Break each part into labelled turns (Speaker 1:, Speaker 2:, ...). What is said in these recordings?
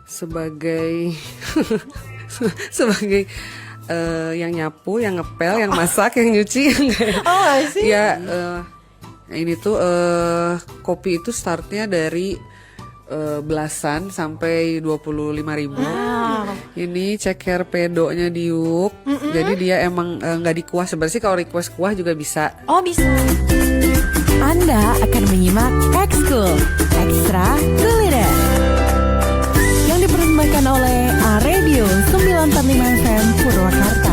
Speaker 1: sebagai sebagai yang nyapu, yang ngepel, yang masak, yang nyuci, yang kayak
Speaker 2: sih.
Speaker 1: ya ini tuh kopi itu startnya dari belasan sampai 25.000. Ini ceker pedonya diuk. Jadi dia emang nggak dikuah. Sebenarnya kalau request kuah juga bisa.
Speaker 2: Oh bisa.
Speaker 3: Anda akan menyimak Ekskul Ekstra Kuliner yang dipersembahkan oleh A-Radio 945 FM Purwakarta.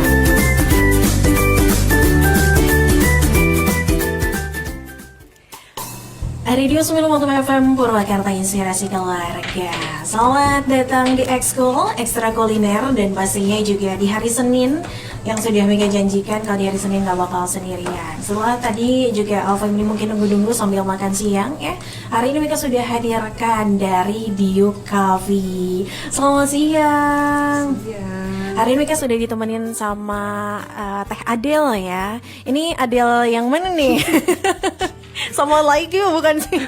Speaker 2: Radio 945 FM Purwakarta, inspirasi keluarga. Selamat datang di Ekskul Ekstra Kuliner, dan pastinya juga di hari Senin yang sudah Mega janjikan kalau di hari Senin gak bakal sendirian. Setelah tadi juga Alfa ini mungkin nunggu-nunggu sambil makan siang ya. Hari ini Mega sudah hadirkan dari Diuk Coffee. Selamat siang. Hari ini Mega sudah ditemenin sama Teh Adel ya. Ini Adel yang mana nih? Sama like you bukan sih?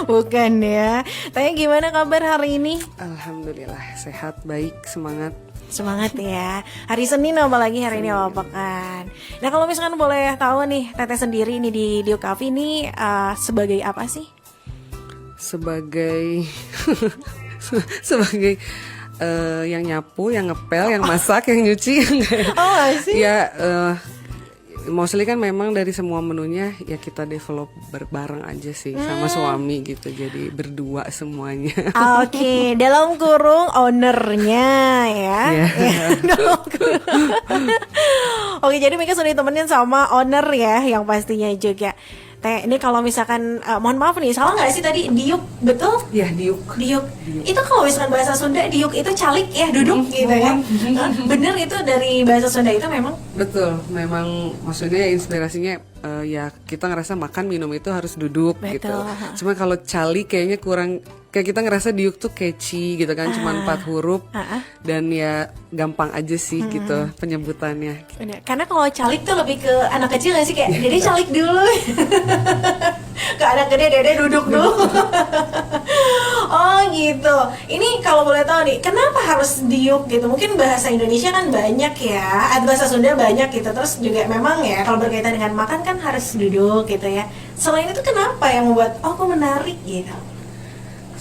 Speaker 2: Bukan ya. Tanya gimana kabar hari ini?
Speaker 1: Alhamdulillah sehat, baik, semangat.
Speaker 2: Semangat ya. Hari Senin apalagi hari ini awal pekan. Nah kalau misalkan boleh tahu nih, Teteh sendiri ini di Diuk Coffee ini sebagai apa sih?
Speaker 1: Sebagai sebagai yang nyapu, yang ngepel, yang masak, yang nyuci, yang kayak
Speaker 2: sih.
Speaker 1: ya mostly kan memang dari semua menunya ya kita develop bareng aja sih sama suami gitu, jadi berdua semuanya.
Speaker 2: Oke, dalam kurung ownernya ya. Dalam kurung. Oke, jadi Mika sudah ditemenin sama owner ya, yang pastinya juga. Teh, ini kalau misalkan mohon maaf nih, salah nggak sih tadi Diuk, betul?
Speaker 1: Ya Diuk.
Speaker 2: Itu kalau misalkan bahasa Sunda Diuk itu calik ya, duduk gitu ya. Bener itu dari bahasa Sunda itu memang?
Speaker 1: Betul, memang maksudnya inspirasinya ya kita ngerasa makan minum itu harus duduk.
Speaker 2: Betul.
Speaker 1: Gitu. Cuma kalau cali kayaknya kurang, kayak kita ngerasa Diuk tuh catchy gitu kan, cuma 4 huruf dan ya gampang aja sih gitu penyebutannya.
Speaker 2: Bener. Karena kalau calik tuh lebih ke anak kecil nggak sih, kayak Dede calik dulu. Ke anak gede Dede duduk dulu. Oh gitu. Ini kalau boleh tahu nih, kenapa harus Diuk gitu? Mungkin bahasa Indonesia kan banyak ya, atau bahasa Sunda banyak gitu. Terus juga memang ya kalau berkaitan dengan makan kan harus duduk gitu ya. Selain itu kenapa yang membuat kok menarik gitu?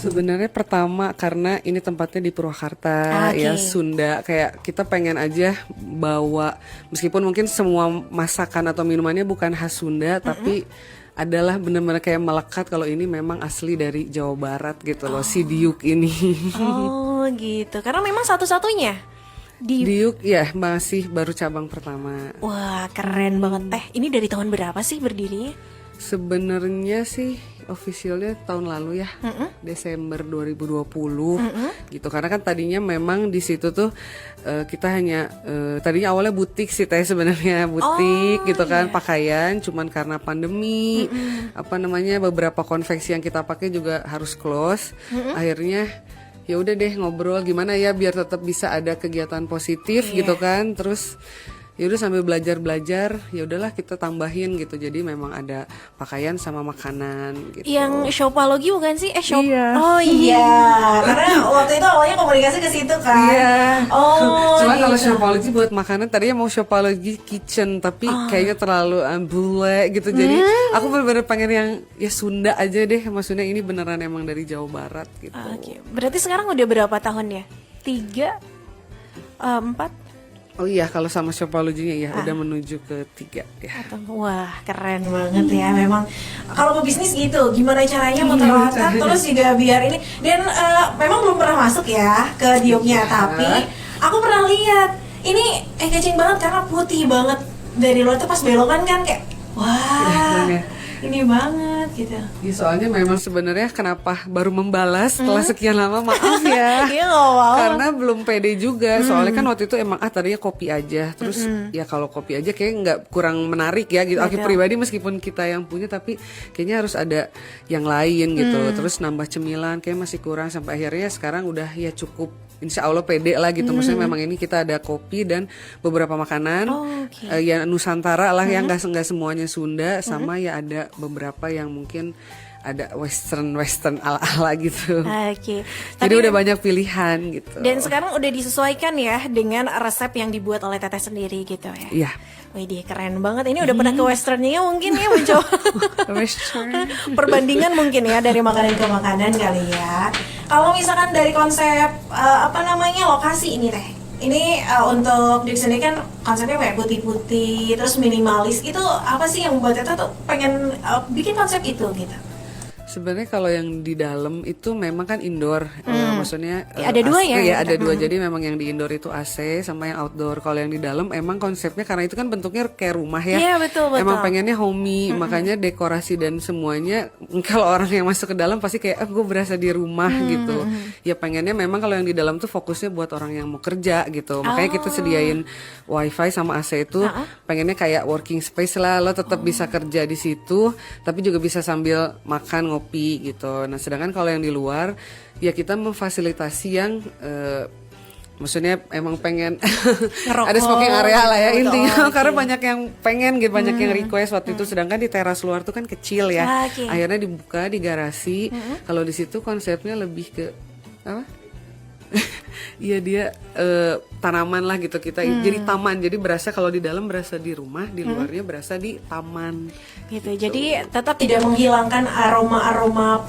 Speaker 1: Sebenarnya pertama karena ini tempatnya di Purwakarta ya, Sunda, kayak kita pengen aja bawa, meskipun mungkin semua masakan atau minumannya bukan khas Sunda, tapi adalah benar-benar kayak melekat kalau ini memang asli dari Jawa Barat gitu loh, si Diuk ini.
Speaker 2: Oh gitu, karena memang satu-satunya
Speaker 1: Diuk ya masih baru cabang pertama.
Speaker 2: Wah keren banget Teh. Ini dari tahun berapa sih berdirinya?
Speaker 1: Sebenarnya sih officialnya tahun lalu ya, Desember 2020 gitu. Karena kan tadinya memang di situ tuh kita hanya tadinya awalnya butik sih Teh, sebenarnya butik gitu kan, pakaian. Cuman karena pandemi, apa namanya, beberapa konveksi yang kita pakai juga harus close. Akhirnya ya udah deh ngobrol gimana ya biar tetap bisa ada kegiatan positif gitu kan. Terus ya udah sambil belajar ya udahlah kita tambahin gitu, jadi memang ada pakaian sama makanan gitu.
Speaker 2: Yang Shopalogy bukan sih?
Speaker 1: Iya.
Speaker 2: Oh iya, karena waktu itu awalnya komunikasi ke situ kan.
Speaker 1: Iya.
Speaker 2: Oh.
Speaker 1: Cuma
Speaker 2: gitu.
Speaker 1: kalau Shopalogy buat makanan tadinya mau Shopalogy kitchen, tapi kayaknya terlalu bule gitu. Jadi aku bener-bener pengen yang ya Sunda aja deh. Maksudnya ini beneran emang dari Jawa Barat gitu.
Speaker 2: Oke. Berarti sekarang udah berapa tahun ya? 3, 4?
Speaker 1: Oh iya, kalau sama Shopalogy-nya ya udah menuju ke 3 ya.
Speaker 2: Wah keren banget ya. Memang kalau mau bisnis gitu, gimana caranya muter otak terus juga biar ini. Dan memang belum pernah masuk ya ke Diuknya, tapi aku pernah lihat. Ini kecing banget karena putih banget dari luar tuh, pas belokan kan kayak wah ini banget gitu.
Speaker 1: Ya, soalnya memang sebenarnya kenapa baru membalas setelah sekian lama, maaf ya.
Speaker 2: Iya nggak apa-apa.
Speaker 1: Karena belum pede juga. Soalnya kan waktu itu emang tadinya kopi aja. Terus ya kalau kopi aja kayak nggak, kurang menarik ya gitu. Aku pribadi meskipun kita yang punya, tapi kayaknya harus ada yang lain gitu. Terus nambah cemilan kayak masih kurang, sampai akhirnya sekarang udah ya cukup. Insya Allah pede lah gitu. Maksudnya memang ini kita ada kopi dan beberapa makanan ya Nusantara lah, yang nggak semuanya Sunda, sama ya ada beberapa yang mungkin ada western ala gitu.
Speaker 2: Oke.
Speaker 1: Jadi udah banyak pilihan gitu.
Speaker 2: Dan sekarang udah disesuaikan ya dengan resep yang dibuat oleh Teteh sendiri gitu ya.
Speaker 1: Iya.
Speaker 2: Widih, keren banget. Ini udah pernah ke westernnya mungkin ya mencoba.
Speaker 1: Western.
Speaker 2: Perbandingan mungkin ya dari makanan ke makanan kali ya. Kalau misalkan dari konsep lokasi ini Teh. Ini untuk di sini kan konsepnya kayak putih-putih terus minimalis. Itu apa sih yang membuat Teteh tuh pengen bikin konsep itu gitu?
Speaker 1: Sebenarnya kalau yang di dalam itu memang kan indoor, maksudnya
Speaker 2: ada dua ya?
Speaker 1: Iya ada dua, jadi memang yang di indoor itu AC sama yang outdoor. Kalau yang di dalam emang konsepnya karena itu kan bentuknya kayak rumah ya.
Speaker 2: Iya betul.
Speaker 1: Emang pengennya homey, makanya dekorasi dan semuanya kalau orang yang masuk ke dalam pasti kayak gue berasa di rumah gitu. Ya pengennya memang kalau yang di dalam tuh fokusnya buat orang yang mau kerja gitu. Makanya kita sediain wifi sama AC itu pengennya kayak working space lah, lo tetap bisa kerja di situ, tapi juga bisa sambil makan ngopi gitu. Nah sedangkan kalau yang di luar ya kita memfasilitasi yang maksudnya emang pengen ada smoking area lah ya intinya. Karena banyak yang pengen gitu, banyak yang request waktu itu. Sedangkan di teras luar tuh kan kecil ya. Akhirnya dibuka di garasi. Kalau di situ konsepnya lebih ke apa? Iya dia tanaman lah gitu kita. Jadi taman. Jadi berasa kalau di dalam berasa di rumah, di luarnya berasa di taman.
Speaker 2: Gitu. Jadi tetap tidak menghilangkan aroma-aroma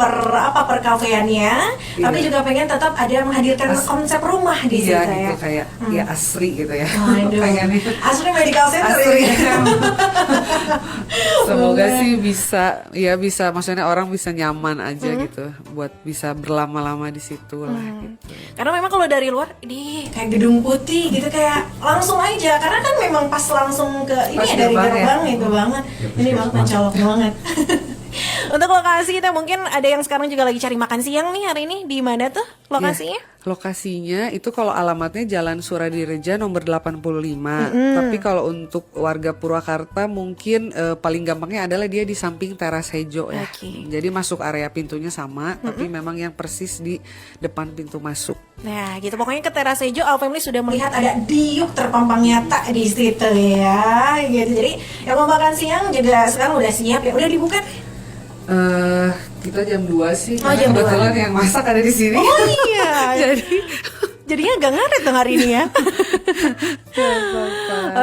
Speaker 2: perkafeannya, tapi juga pengen tetap ada menghadirkan konsep rumah di situ ya.
Speaker 1: Gitu, kayak ya asri gitu ya.
Speaker 2: Pengennya asri medical center
Speaker 1: asri.
Speaker 2: ya.
Speaker 1: Semoga sih bisa maksudnya orang bisa nyaman aja gitu buat bisa berlama-lama di situ lah gitu.
Speaker 2: Karena memang kalau dari luar ini kayak gedung putih gitu kayak langsung aja, karena kan memang pas langsung ke ini ya dari gerbang itu banget. Ini banget mencolok banget. Untuk lokasi kita mungkin ada yang sekarang juga lagi cari makan siang nih hari ini, di mana tuh lokasinya?
Speaker 1: Lokasinya itu kalau alamatnya Jalan Suradireja nomor 85. Tapi kalau untuk warga Purwakarta mungkin paling gampangnya adalah dia di samping Teras Hejo ya. Jadi masuk area pintunya sama, tapi memang yang persis di depan pintu masuk.
Speaker 2: Nah gitu, pokoknya ke Teras Hejo Our Family sudah melihat ada diuk terpampang nyata di situ ya gitu. Jadi yang mau makan siang juga sekarang udah siap ya, udah dibuka.
Speaker 1: Kita jam 2 sih, karena kebetulan yang masak ada di sini.
Speaker 2: Oh iya. Jadinya agak ngaret dong hari ini ya.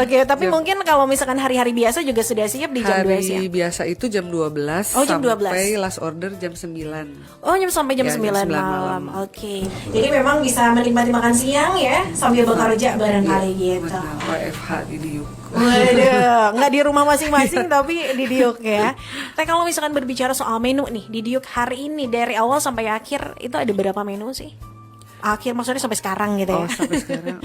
Speaker 2: Oke, tapi mungkin kalau misalkan hari-hari biasa juga sudah siap di jam 2 siang.
Speaker 1: Hari biasa itu jam 12
Speaker 2: jam 12.
Speaker 1: sampai last order jam 9.
Speaker 2: Oh, sampai jam 9 malam. Oke. Jadi memang bisa menikmati makan siang ya sambil bekerja barangkali gitu.
Speaker 1: WFH di Diuk.
Speaker 2: Waduh, nggak di rumah masing-masing tapi di Diuk ya. Tapi kalau misalkan berbicara soal menu nih di Diuk hari ini dari awal sampai akhir itu ada berapa menu sih? Akhir maksudnya sampai sekarang gitu ya?
Speaker 1: Oh sampai sekarang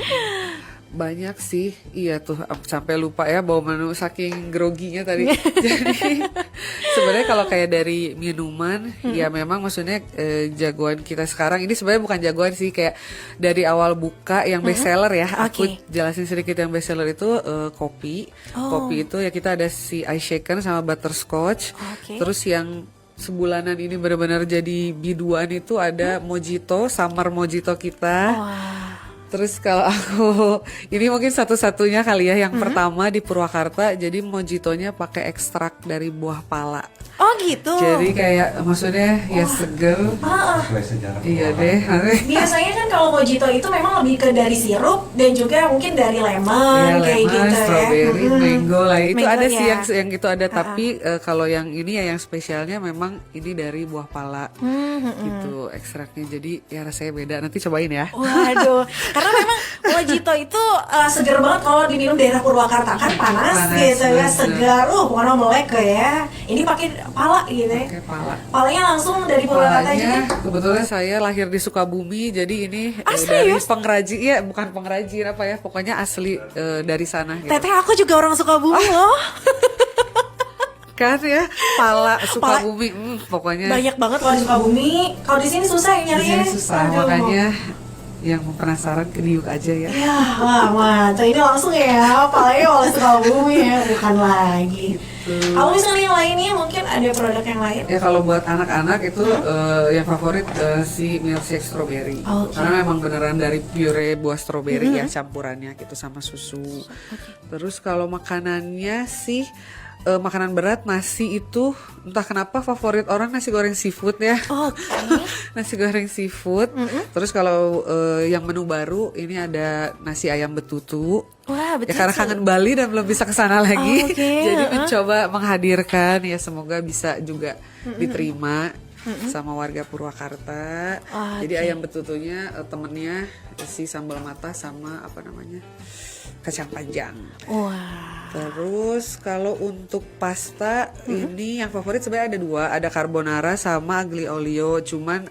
Speaker 1: banyak sih, iya tuh sampai lupa ya bawa menu saking groginya tadi. Jadi sebenarnya kalau kayak dari minuman ya memang maksudnya jagoan kita sekarang ini sebenarnya bukan jagoan sih, kayak dari awal buka yang best seller ya. Aku jelasin sedikit yang best seller itu kopi. Kopi itu ya kita ada si ice shaken sama butterscotch. Terus yang sebulanan ini benar-benar jadi biduan itu ada mojito, summer mojito kita. Terus kalau aku ini mungkin satu-satunya kali ya yang pertama di Purwakarta, jadi mojitonya pakai ekstrak dari buah pala.
Speaker 2: Oh gitu.
Speaker 1: Jadi kayak maksudnya ya seger. Iya deh.
Speaker 2: Biasanya kan kalau mojito itu memang lebih ke dari sirup dan juga mungkin dari lemon kayak gitu
Speaker 1: strawberry,
Speaker 2: ya.
Speaker 1: mango lah. Itu
Speaker 2: mango
Speaker 1: ada
Speaker 2: ya.
Speaker 1: sih yang itu ada, tapi kalau yang ini ya yang spesialnya memang ini dari buah pala. Gitu ekstraknya. Jadi ya rasanya beda. Nanti cobain ya.
Speaker 2: Waduh. Karena memang mojito itu seger banget kalau diminum daerah Purwakarta kan panas gitu ya, segar, warna melek ya. Ini pakai pala gitu ya.
Speaker 1: Pakai pala.
Speaker 2: Palanya langsung dari Purwakarta juga.
Speaker 1: Kebetulan saya lahir di Sukabumi, jadi ini dari pengrajin, ya bukan pengrajin apa ya, pokoknya asli dari sana. Gitu.
Speaker 2: Teteh aku juga orang Sukabumi loh.
Speaker 1: Kan ya, pala Sukabumi, pokoknya
Speaker 2: banyak banget kalau di Sukabumi. Kalau di sini susah ya nyarinya.
Speaker 1: Di sini susah, makanya yang penasaran ke Diuk aja ya.
Speaker 2: Ya, wah, ini langsung ya, palanya oleh Sukabumi ya, bukan lagi. Kalau misalnya yang lainnya mungkin ada produk yang lain?
Speaker 1: Ya kalau buat anak-anak itu yang favorit si milkshake strawberry. Karena memang beneran dari pure buah strawberry ya campurannya gitu sama susu. Terus kalau makanannya sih makanan berat, nasi itu entah kenapa favorit orang nasi goreng seafood ya.
Speaker 2: Oke.
Speaker 1: Nasi goreng seafood. Terus kalau yang menu baru ini ada nasi ayam betutu.
Speaker 2: Wah, betul.
Speaker 1: Ya karena kangen Bali dan belum bisa kesana lagi.
Speaker 2: Oke,
Speaker 1: Jadi mencoba menghadirkan ya, semoga bisa juga diterima sama warga Purwakarta. Jadi ayam betutunya temennya si sambal mata sama apa namanya, kacang panjang.
Speaker 2: Wah.
Speaker 1: Terus kalau untuk pasta ini yang favorit sebenarnya ada dua, ada carbonara sama aglio olio. Cuman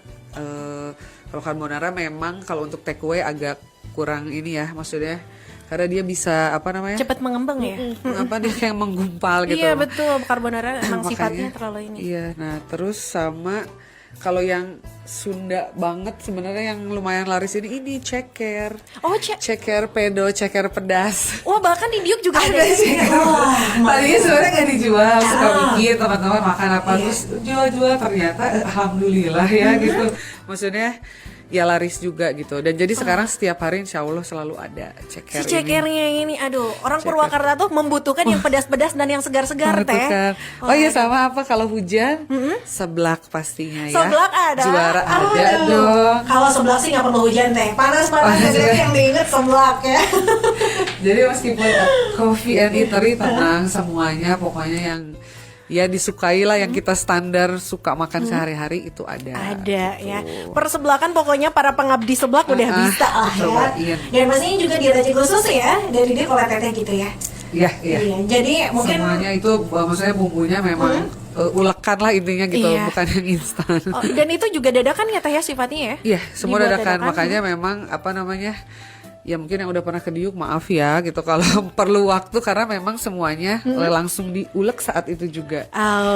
Speaker 1: kalau carbonara memang kalau untuk take away agak kurang ini ya, maksudnya karena dia bisa apa namanya?
Speaker 2: Cepat mengembang ya.
Speaker 1: Apa dia kayak menggumpal gitu.
Speaker 2: Iya betul, carbonara emang
Speaker 1: Makanya,
Speaker 2: sifatnya terlalu ini.
Speaker 1: Iya, nah terus sama kalau yang Sunda banget sebenarnya yang lumayan laris ini ceker.
Speaker 2: Oh,
Speaker 1: Ceker pedo, ceker pedas.
Speaker 2: wah bahkan di Diuk juga ada.
Speaker 1: Tadinya sebenarnya nggak dijual, suka bikin teman-teman makan apa terus jual-jual, ternyata alhamdulillah ya gitu. Maksudnya ya laris juga gitu. Dan jadi sekarang setiap hari insya Allah selalu ada ceker
Speaker 2: Si cekernya ini, aduh, orang Purwakarta tuh membutuhkan yang pedas-pedas dan yang segar-segar teh.
Speaker 1: Membutuhkan. Oh iya, sama apa kalau hujan? Seblak pastinya ya.
Speaker 2: Seblak ada.
Speaker 1: Juara ada dong.
Speaker 2: Kalau seblak sih nggak perlu hujan teh, panas-panas aja yang diinget seblak ya.
Speaker 1: Jadi meskipun coffee and eatery tenang semuanya, pokoknya yang ya disukai lah, yang kita standar suka makan sehari-hari itu ada.
Speaker 2: Ada ya. Persebelakan pokoknya para pengabdi seblak udah bisa lah ya.
Speaker 1: cobain.
Speaker 2: Dan pastinya juga diracik khusus ya dari dia oleh teteh gitu ya.
Speaker 1: Iya, iya.
Speaker 2: Iya. Jadi mungkin
Speaker 1: Semuanya itu maksudnya bumbunya memang ulekan lah intinya gitu,
Speaker 2: Iya.
Speaker 1: bukan yang instan.
Speaker 2: dan itu juga dadakan ya teh ya sifatnya ya.
Speaker 1: Iya, semua
Speaker 2: Dibuat
Speaker 1: dadakan. Makanya memang apa namanya? Ya mungkin yang udah pernah ke Diuk maaf ya gitu kalau perlu waktu, karena memang semuanya langsung diulek saat itu juga.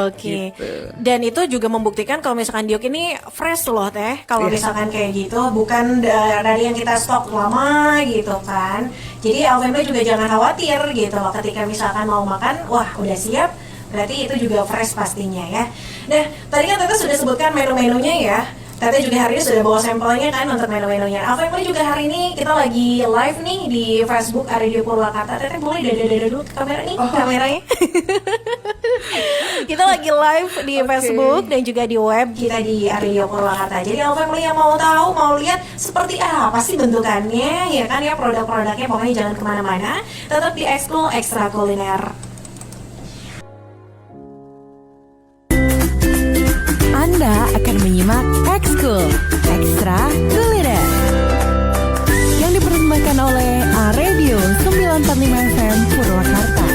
Speaker 2: Oke.
Speaker 1: Gitu.
Speaker 2: Dan itu juga membuktikan kalau misalkan Diuk ini fresh loh teh. Kalau
Speaker 1: Yes.
Speaker 2: misalkan kayak gitu bukan dari yang kita stok lama gitu kan. Jadi Alfamily juga jangan khawatir gitu loh ketika misalkan mau makan, wah udah siap. Berarti itu juga fresh pastinya ya. Nah, tadi kan Tete sudah sebutkan menu-menunya ya. Tete juga hari ini sudah bawa sampelnya kan untuk menu-menunya. Alfamily juga hari ini kita lagi live nih di Facebook Radio Purwakarta. Tete boleh dada-dada dulu ke kamera nih, kameranya. Kita lagi live di Facebook dan juga di web kita di Radio Purwakarta. Jadi Alfamily yang mau tahu, mau lihat seperti apa sih bentukannya, ya kan ya, produk-produknya, pokoknya jangan kemana-mana. Tetap di Ekskul Ekstra Kuliner.
Speaker 3: Anda akan menyimak Ekskul Ekstra Kuliner yang dipersembahkan oleh Radio 945 FM Purwakarta.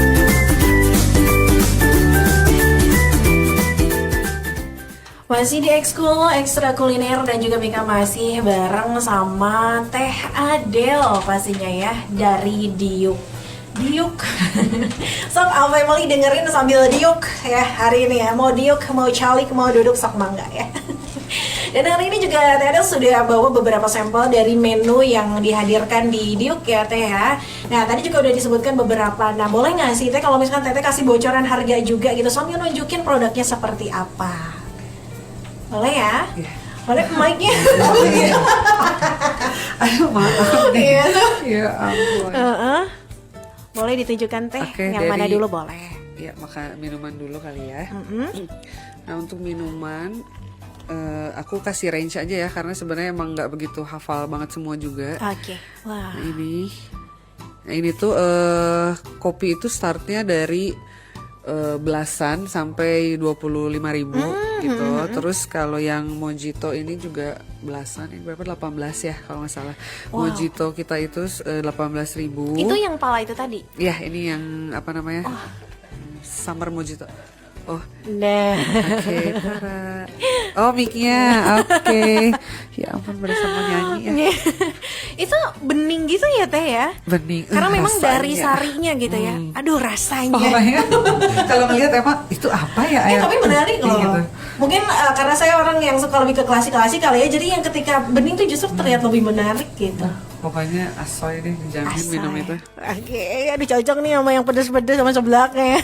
Speaker 2: Masih di Ekskul Ekstra Kuliner dan juga Mika masih bareng sama Teh Adel pastinya ya dari Diuk. Sok Alfamily dengerin sambil Diuk ya hari ini ya. Mau Diuk, mau calik, mau duduk sok mangga ya. Dan hari ini juga Teh Adel sudah bawa beberapa sampel dari menu yang dihadirkan di Diuk ya Teh ya. Nah tadi juga udah disebutkan beberapa. Nah boleh nggak sih Teh kalau misalkan Teh kasih bocoran harga juga gitu sambil nunjukin produknya seperti apa? Boleh ya?
Speaker 1: Iya.
Speaker 2: Boleh mic-nya?
Speaker 1: Aduh maaf nih.
Speaker 2: Iya tuh.
Speaker 1: Ya ampun.
Speaker 2: Boleh ditunjukkan Teh,
Speaker 1: Oke,
Speaker 2: yang mana
Speaker 1: dari-
Speaker 2: dulu boleh.
Speaker 1: Ya maka minuman dulu kali ya. Nah untuk minuman aku kasih range aja ya, karena sebenarnya emang nggak begitu hafal banget semua juga.
Speaker 2: Oke, wah.
Speaker 1: Nah ini tuh kopi itu startnya dari belasan sampai 25.000 gitu. Terus kalau yang mojito ini juga belasan, ini berapa, 18 ya kalau nggak salah. Mojito kita itu 18.000.
Speaker 2: Itu yang pala itu tadi.
Speaker 1: Ya ini yang apa namanya, summer mojito. Oh
Speaker 2: Nah,
Speaker 1: oke, Tara. Oh mic-nya, oke. Ya ampun, berasa mau nyanyi ya.
Speaker 2: itu bening gitu ya Teh ya?
Speaker 1: Bening.
Speaker 2: Karena memang
Speaker 1: rasanya.
Speaker 2: dari sarinya gitu ya. Aduh rasanya.
Speaker 1: Pokoknya kalau ngeliat emang itu apa ya?
Speaker 2: Tapi menarik loh.
Speaker 1: Gitu.
Speaker 2: Mungkin karena saya orang yang suka lebih ke klasik-klasik kali ya. Jadi yang ketika bening tuh justru terlihat lebih menarik gitu.
Speaker 1: pokoknya asoy deh, dijamin minum itu.
Speaker 2: Oke, aduh cocok nih sama yang pedes-pedes sama seblaknya.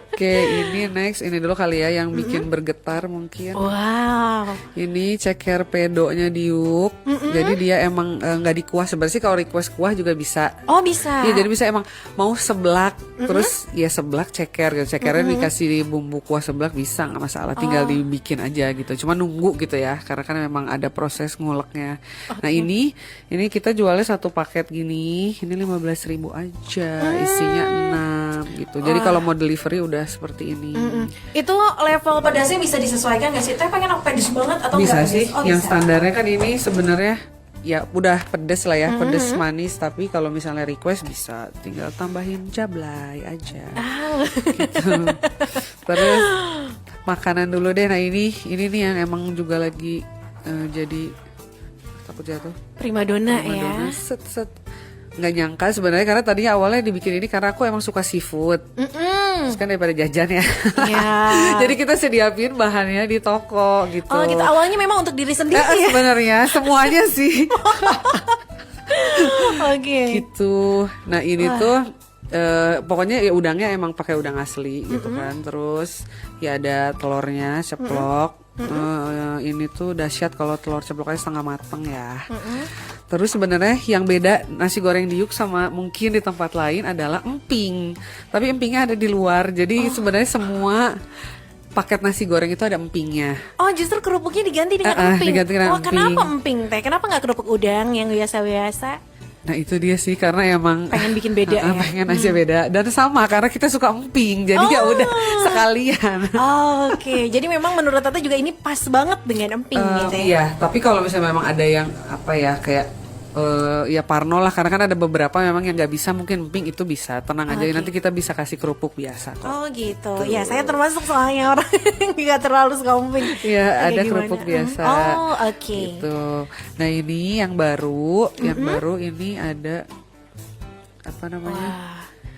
Speaker 1: Oke, ini next, ini dulu kali ya yang bikin bergetar mungkin.
Speaker 2: Wow.
Speaker 1: Ini ceker pedonya Diuk. Jadi dia emang nggak dikuah. Sebenarnya sih kalau request kuah juga bisa.
Speaker 2: Oh bisa.
Speaker 1: Iya, jadi bisa emang mau seblak, terus ya seblak ceker gitu. Cekernya dikasih bumbu kuah seblak bisa nggak masalah. Tinggal dibikin aja gitu. Cuma nunggu gitu ya, karena kan memang ada proses nguleknya. Nah ini kita jualnya satu paket gini. Ini 15.000 aja, isinya 6 gitu. Jadi kalau mau delivery udah seperti ini.
Speaker 2: Itu level pedasnya bisa disesuaikan nggak sih? Teh pengen aku pedes banget atau
Speaker 1: Bisa
Speaker 2: nggak
Speaker 1: sih.
Speaker 2: pedes? Oh,
Speaker 1: Yang
Speaker 2: bisa.
Speaker 1: standarnya kan ini sebenarnya ya udah pedes lah ya, pedes manis. Tapi kalau misalnya request bisa tinggal tambahin jablay aja. Gitu. Terus makanan dulu deh. Nah ini nih yang emang juga lagi jadi takut jatuh.
Speaker 2: Primadona ya.
Speaker 1: Madonna, set nggak nyangka sebenarnya, karena tadinya awalnya dibikin ini karena aku emang suka seafood. Terus kan daripada jajan ya.
Speaker 2: Ya.
Speaker 1: Jadi kita sediain bahannya di toko gitu.
Speaker 2: Oh gitu, awalnya memang untuk diri sendiri ya.
Speaker 1: Sebenarnya semuanya sih.
Speaker 2: Oke.
Speaker 1: Gitu. Nah ini tuh pokoknya ya udangnya emang pakai udang asli gitu kan. Terus ya ada telurnya ceplok. Ini tuh dahsyat kalau telur ceploknya setengah mateng ya. Terus sebenarnya yang beda nasi goreng Diuk sama mungkin di tempat lain adalah emping. Tapi empingnya ada di luar. Jadi sebenarnya semua paket nasi goreng itu ada empingnya.
Speaker 2: Oh justru kerupuknya diganti dengan emping.
Speaker 1: Diganti dengan
Speaker 2: Oh kenapa
Speaker 1: emping.
Speaker 2: emping teh? Kenapa nggak kerupuk udang yang biasa-biasa?
Speaker 1: Nah itu dia sih, karena emang
Speaker 2: Pengen bikin beda ya?
Speaker 1: pengen aja beda. Dan sama karena kita suka emping. Jadi ya udah sekalian.
Speaker 2: Oh, oke, jadi memang menurut Tata juga ini pas banget dengan emping gitu ya?
Speaker 1: Iya, tapi kalau misalnya memang ada yang apa ya kayak ya parno lah, karena kan ada beberapa memang yang nggak bisa, mungkin emping itu bisa. Tenang aja, nanti kita bisa kasih kerupuk biasa kok.
Speaker 2: Oh gitu, ya saya termasuk soalnya orang yang nggak terlalu suka emping.
Speaker 1: Iya,
Speaker 2: Oke,
Speaker 1: ada
Speaker 2: gimana?
Speaker 1: kerupuk biasa.
Speaker 2: Oh oke.
Speaker 1: Gitu. Nah ini yang baru, ini ada apa namanya?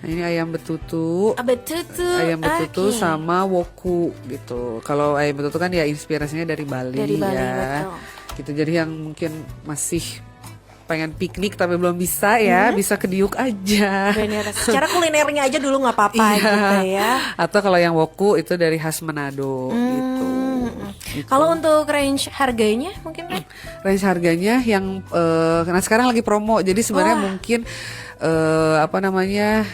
Speaker 1: Nah, ini ayam betutu.
Speaker 2: Betutu.
Speaker 1: Ayam betutu
Speaker 2: oke.
Speaker 1: sama woku gitu. Kalau ayam betutu kan ya inspirasinya dari Bali,
Speaker 2: Dari Bali,
Speaker 1: ya.
Speaker 2: betul.
Speaker 1: Gitu. Jadi yang mungkin masih pengen piknik tapi belum bisa ya, bisa ke Diuk aja.
Speaker 2: Bener. Secara kulinernya aja dulu nggak apa-apa
Speaker 1: Iya.
Speaker 2: gitu ya.
Speaker 1: Atau kalau yang woku itu dari khas Manado gitu.
Speaker 2: Kalau untuk range harganya mungkin kan?
Speaker 1: Range harganya yang karena sekarang lagi promo, jadi sebenarnya mungkin apa namanya,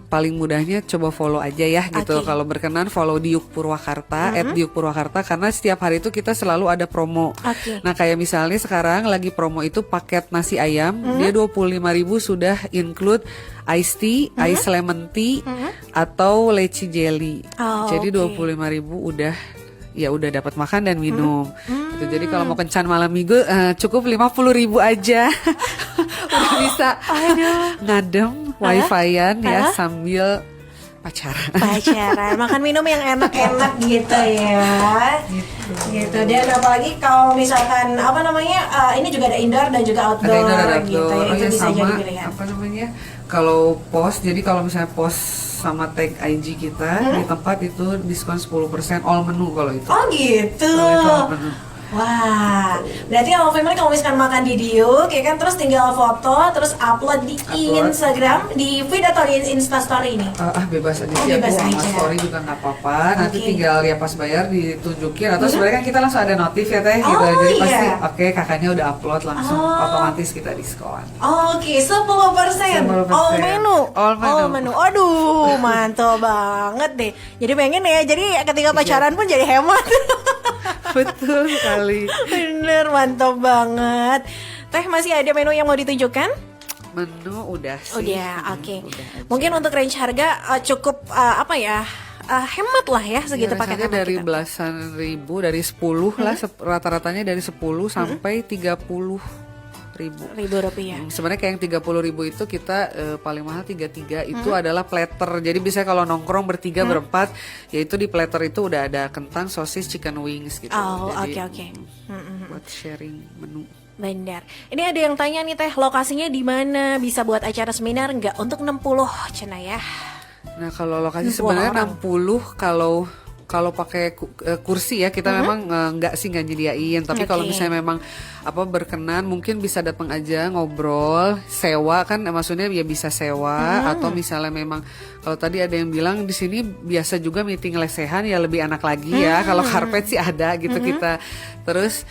Speaker 1: paling mudahnya coba follow aja ya gitu.
Speaker 2: Oke.
Speaker 1: Kalau berkenan follow Diuk Purwakarta @diukpurwakarta, karena setiap hari itu kita selalu ada promo.
Speaker 2: Oke.
Speaker 1: Nah kayak misalnya sekarang lagi promo itu paket nasi ayam, dia 25.000 sudah include iced tea, ice lemon tea, atau leci jelly.
Speaker 2: Oh,
Speaker 1: Jadi
Speaker 2: oke.
Speaker 1: 25.000 udah dapat makan dan minum. Gitu. Jadi kalau mau kencan malam minggu cukup 50.000 aja. Udah bisa ngadem wifi-an ya sambil pacaran.
Speaker 2: Makan minum yang enak-enak gitu ya. Gitu. Dan apalagi kalau misalkan apa namanya, ini juga ada indoor dan juga outdoor,
Speaker 1: Ada indoor, ada
Speaker 2: gitu
Speaker 1: outdoor.
Speaker 2: ya. Itu
Speaker 1: Ya,
Speaker 2: bisa
Speaker 1: sama
Speaker 2: jadi pilihan.
Speaker 1: apa namanya, kalau post, jadi kalau misalnya post sama tag IG kita di tempat itu diskon 10% all menu kalau itu.
Speaker 2: Oh gitu.
Speaker 1: Kalau itu all menu.
Speaker 2: Wah, berarti kalau family kalau misalkan makan di Diuk, ya kan, terus tinggal foto, terus upload di Instagram, di feed atau di Instastory ini?
Speaker 1: Bebas aja
Speaker 2: Oh,
Speaker 1: sih,
Speaker 2: bebas
Speaker 1: aku sama
Speaker 2: aja.
Speaker 1: story juga nggak apa-apa. Nanti
Speaker 2: Oke.
Speaker 1: tinggal ya pas bayar ditunjukin, atau sebenarnya kan kita langsung ada notif ya teh gitu.
Speaker 2: Oh,
Speaker 1: Jadi pasti
Speaker 2: iya.
Speaker 1: oke, kakaknya udah upload langsung, otomatis kita diskon.
Speaker 2: Oke, 10%.
Speaker 1: 10%.
Speaker 2: All menu.
Speaker 1: All menu.
Speaker 2: Aduh, mantap banget deh. Jadi pengen ya, jadi ketika pacaran pun jadi hemat.
Speaker 1: Betul sekali.
Speaker 2: Bener, mantap banget. Teh, masih ada menu yang mau ditunjukkan?
Speaker 1: Menu udah sih.
Speaker 2: Udah, oke.
Speaker 1: Udah aja.
Speaker 2: Mungkin untuk range harga cukup apa ya? Hemat lah ya segitu
Speaker 1: Ya,
Speaker 2: paket
Speaker 1: rasanya
Speaker 2: hemat
Speaker 1: dari
Speaker 2: kita.
Speaker 1: belasan ribu, dari 10 lah, rata-ratanya dari 10 sampai 30.000.
Speaker 2: Rp1.000.
Speaker 1: Sebenarnya kayak yang 30.000 itu kita paling mahal 33 itu adalah platter. Jadi bisa kalau nongkrong bertiga berempat, yaitu di platter itu udah ada kentang, sosis, chicken wings gitu.
Speaker 2: Oh,
Speaker 1: Jadi,
Speaker 2: oke.
Speaker 1: buat sharing menu.
Speaker 2: Benar. Ini ada yang tanya nih Teh, lokasinya di mana? Bisa buat acara seminar nggak untuk 60 cina ya?
Speaker 1: Nah kalau lokasi
Speaker 2: 60
Speaker 1: sebenarnya
Speaker 2: orang.
Speaker 1: 60 kalau kalau pakai kursi ya kita memang nggak nyediain, tapi kalau
Speaker 2: Oke.
Speaker 1: misalnya memang berkenan mungkin bisa datang aja ngobrol, sewa kan, maksudnya ya bisa sewa atau misalnya memang kalau tadi ada yang bilang di sini biasa juga meeting lesehan ya lebih enak lagi ya, kalau karpet sih ada gitu kita. Terus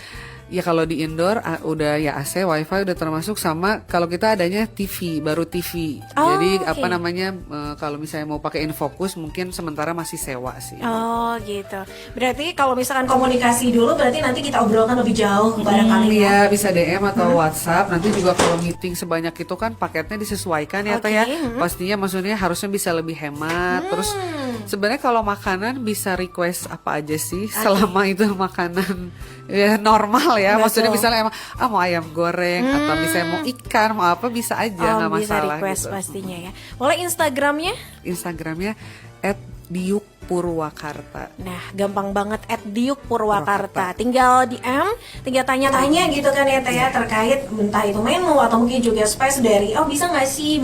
Speaker 1: ya kalau di indoor udah ya AC, wifi udah termasuk, sama kalau kita adanya TV, baru TV.
Speaker 2: Oh,
Speaker 1: Jadi
Speaker 2: oke.
Speaker 1: apa namanya kalau misalnya mau pakai Infocus mungkin sementara masih sewa sih.
Speaker 2: Oh gitu. Berarti kalau misalkan komunikasi dulu, berarti nanti kita obrolkan lebih jauh barangkali ya.
Speaker 1: Iya, bisa DM atau WhatsApp. Nanti juga kalau meeting sebanyak itu kan paketnya disesuaikan ya,
Speaker 2: Oke,
Speaker 1: Teh ya. Pastinya maksudnya harusnya bisa lebih hemat. Terus sebenarnya kalau makanan bisa request apa aja sih selama itu makanan ya normal ya. Maksudnya
Speaker 2: Betul.
Speaker 1: misalnya emang mau ayam goreng atau misalnya mau ikan, mau apa bisa aja, nggak
Speaker 2: Bisa
Speaker 1: masalah
Speaker 2: request
Speaker 1: gitu.
Speaker 2: pastinya ya. Boleh Instagramnya?
Speaker 1: Instagramnya @diukpurwakarta.
Speaker 2: Nah, gampang banget @diukpurwakarta. Tinggal DM, tinggal tanya-tanya gitu kan ya Teh ya, terkait entah itu menu atau mungkin juga space dari bisa nggak sih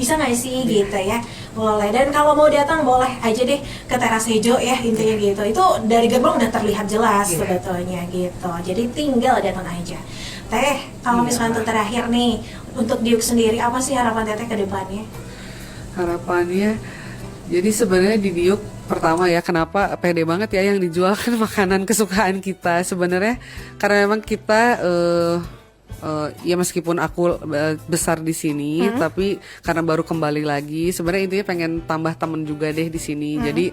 Speaker 2: gitu ya. Boleh. Dan kalau mau datang boleh aja deh ke Teras Hejo ya, intinya gitu. Itu dari gerbang udah terlihat jelas sebetulnya gitu. Jadi tinggal datang aja. Teh, kalau misalnya untuk terakhir nih, untuk Diuk sendiri apa sih harapan Teteh ke depannya?
Speaker 1: Harapannya, jadi sebenarnya di Diuk pertama ya, kenapa pede banget ya yang dijual kan makanan kesukaan kita sebenarnya, karena memang kita ya meskipun aku besar di sini, tapi karena baru kembali lagi, sebenarnya intinya pengen tambah temen juga deh di sini. Jadi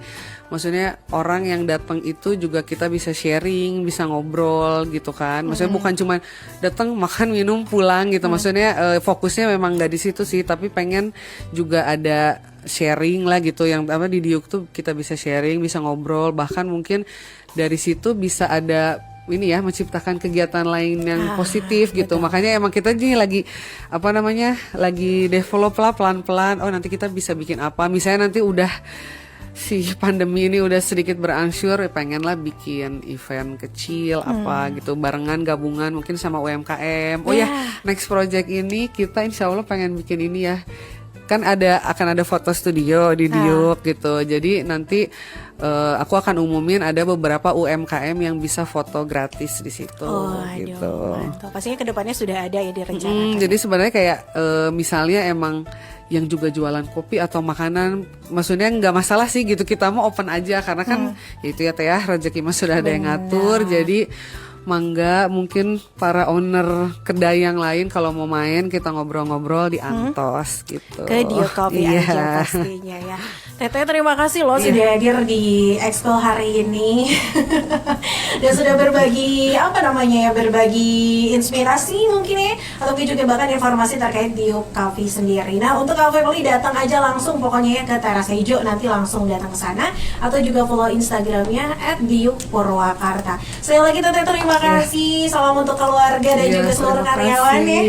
Speaker 1: maksudnya orang yang datang itu juga kita bisa sharing, bisa ngobrol gitu kan. Maksudnya bukan cuma datang makan minum pulang gitu. Maksudnya fokusnya memang nggak di situ sih, tapi pengen juga ada sharing lah gitu, yang di Diuk tuh kita bisa sharing, bisa ngobrol, bahkan mungkin dari situ bisa ada ini ya, menciptakan kegiatan lain yang positif gitu. Makanya emang kita nih lagi lagi develop lah pelan-pelan. Oh nanti kita bisa bikin apa? Misalnya nanti udah si pandemi ini udah sedikit berangsur, pengen lah bikin event kecil apa gitu, barengan gabungan mungkin sama UMKM. Oh ya, next project ini kita insya Allah pengen bikin ini ya. Kan akan ada foto studio di Diuk gitu. Jadi nanti aku akan umumin ada beberapa UMKM yang bisa foto gratis di situ gitu.
Speaker 2: Mantap. Pastinya kedepannya sudah ada ya direncanakan.
Speaker 1: Jadi sebenarnya kayak misalnya emang yang juga jualan kopi atau makanan, maksudnya nggak masalah sih gitu, kita mau open aja karena kan ya itu ya Teh ya, rezeki mah sudah ada yang ngatur. Jadi mangga, mungkin para owner kedai yang lain kalau mau main kita ngobrol-ngobrol di Antos gitu.
Speaker 2: Ke Diuk Coffee aja pastinya ya. Teteh terima kasih loh sudah hadir di Exco hari ini. Dan sudah berbagi berbagi inspirasi mungkin ya, atau juga bahkan informasi terkait Diuk Coffee sendiri. Nah, untuk Cafe Beli datang aja langsung pokoknya ya ke Teras Hejo, nanti langsung datang ke sana atau juga follow Instagramnya @diukpurwakarta. Sekali lagi Teteh terima kasih. Salam untuk keluarga dan juga seluruh karyawan ya.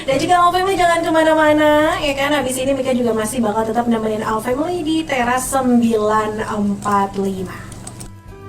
Speaker 2: Dan juga All Family jangan kemana-mana ya kan. Habis ini Mika juga masih bakal tetap nemenin All Family di Teras 945.